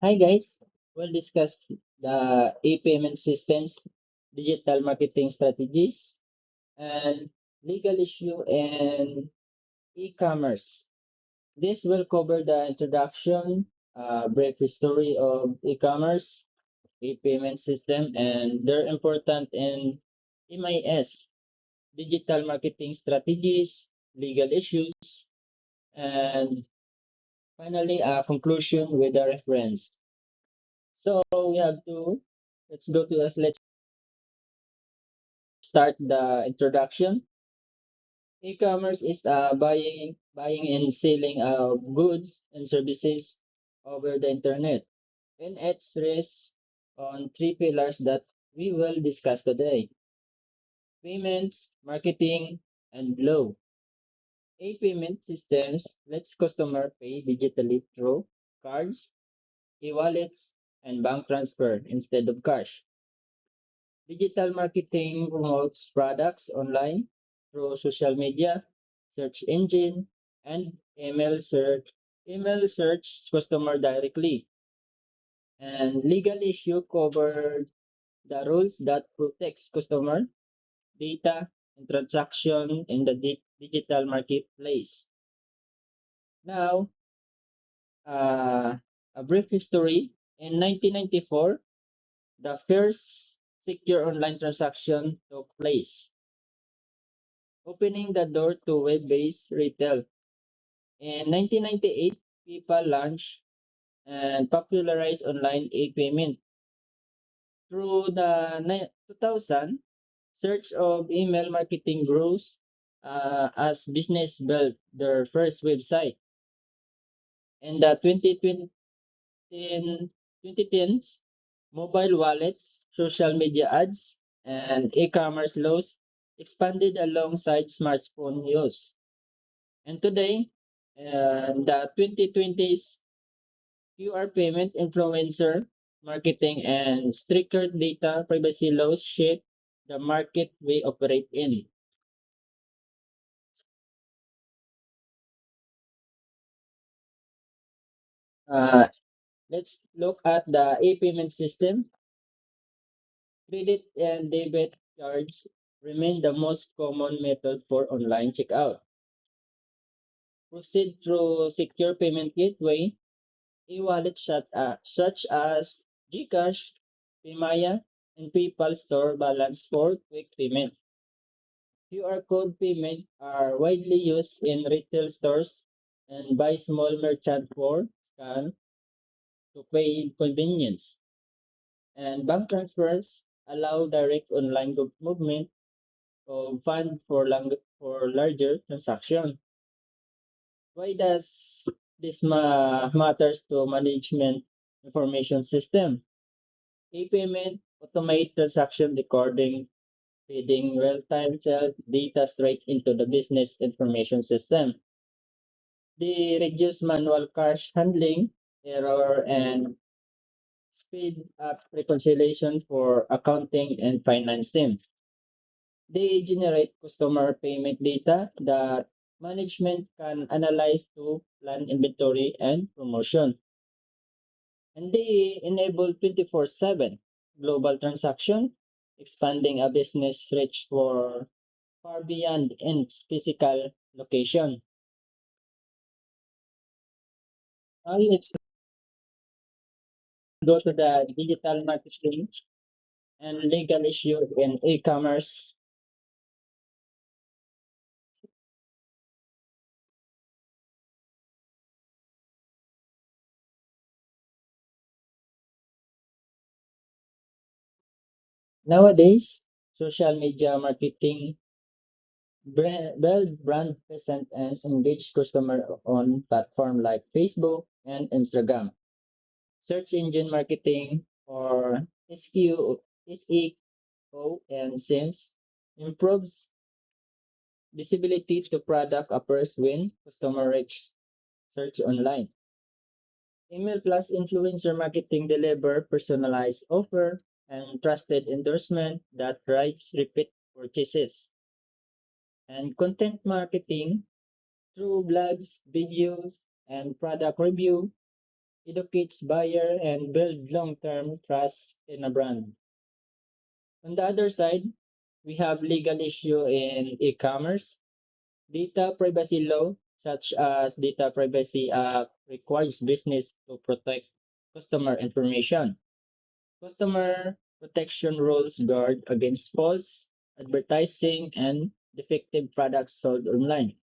Hi guys, we'll discuss the e-payment systems, digital marketing strategies, and legal issue and e-commerce. This will cover the introduction, brief history of e-commerce, e-payment system, and their important in MIS, digital marketing strategies, legal issues, and finally a conclusion with a reference. So we have to let's start the introduction. E-commerce is buying and selling of goods and services over the internet, and it's rests on three pillars that we will discuss today: payments, marketing, and law. E-payment systems lets customer pay digitally through cards, e-wallets, and bank transfer instead of cash. Digital marketing promotes products online through social media, search engine, and email search. Email search customer directly. And legal issue covered the rules that protects customer data and transaction in the digital marketplace. Now, uh, a brief history. In 1994, the first secure online transaction took place, opening the door to web-based retail. In 1998, PayPal launched and popularized online e-payment. Through the 2000, search of email marketing grows as business built their first website. In the 2010s, mobile wallets, social media ads, and e-commerce laws expanded alongside smartphone use. And today, the 2020s QR payment, influencer marketing, and stricter data privacy laws shape the market we operate in. Uh, let's look at the e-payment system. Credit and debit cards remain the most common method for online checkout. Proceed through secure payment gateway, e-wallets such as GCash, Paymaya, and PayPal store balance for quick payment. QR code payment are widely used in retail stores and by small merchants for scan to pay convenience. And bank transfers allow direct online movement of funds for larger transaction. Why does this matters to management information system? E-payment automate transaction recording, feeding real-time sales data straight into the business information system. They reduce manual cash handling, error, and speed up reconciliation for accounting and finance teams. They generate customer payment data that management can analyze to plan inventory and promotion. And they enable 24/7 global transaction, expanding a business reach for far beyond its physical location. Now let's go to the digital marketing and legal issue in e-commerce. Nowadays, social media marketing build brand presence and engage customer on platform like Facebook and Instagram. Search engine marketing or SEO and SIMS improves visibility to product offers when customer reach search online. Email plus influencer marketing deliver personalized offer and trusted endorsement that drives repeat purchases. And content marketing through blogs, videos, and product review educates buyer, and build long-term trust in a brand. On the other side, we have legal issue in e-commerce. Data privacy law, such as Data Privacy Act, requires business to protect customer information. Customer protection rules guard against false advertising and defective products sold online.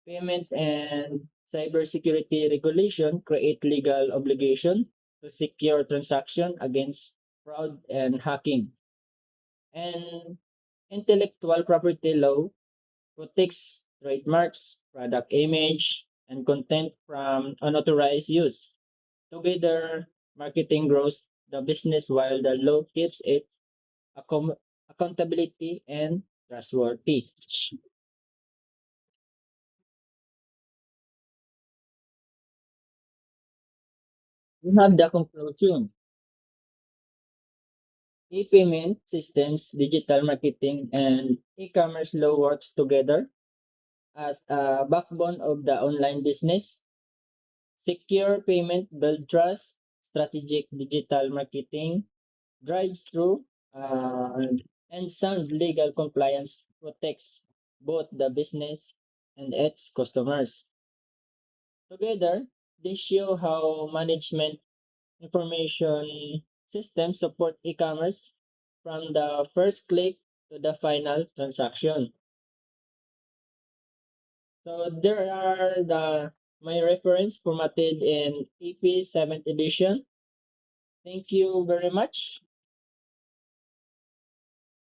Payment and cybersecurity regulation create legal obligation to secure transaction against fraud and hacking. And intellectual property law protects trademarks, product image, and content from unauthorized use. Together, marketing grows the business while the law keeps it accountability and trustworthy. We have the conclusion. E-payment systems, digital marketing, and e-commerce law works together as a backbone of the online business. Secure payment build trust, strategic digital marketing drives through, uh, and sound legal compliance protects both the business and its customers. Together, they show how management information systems support e-commerce from the first click to the final transaction. So there are my reference formatted in EP 7th edition. Thank you very much.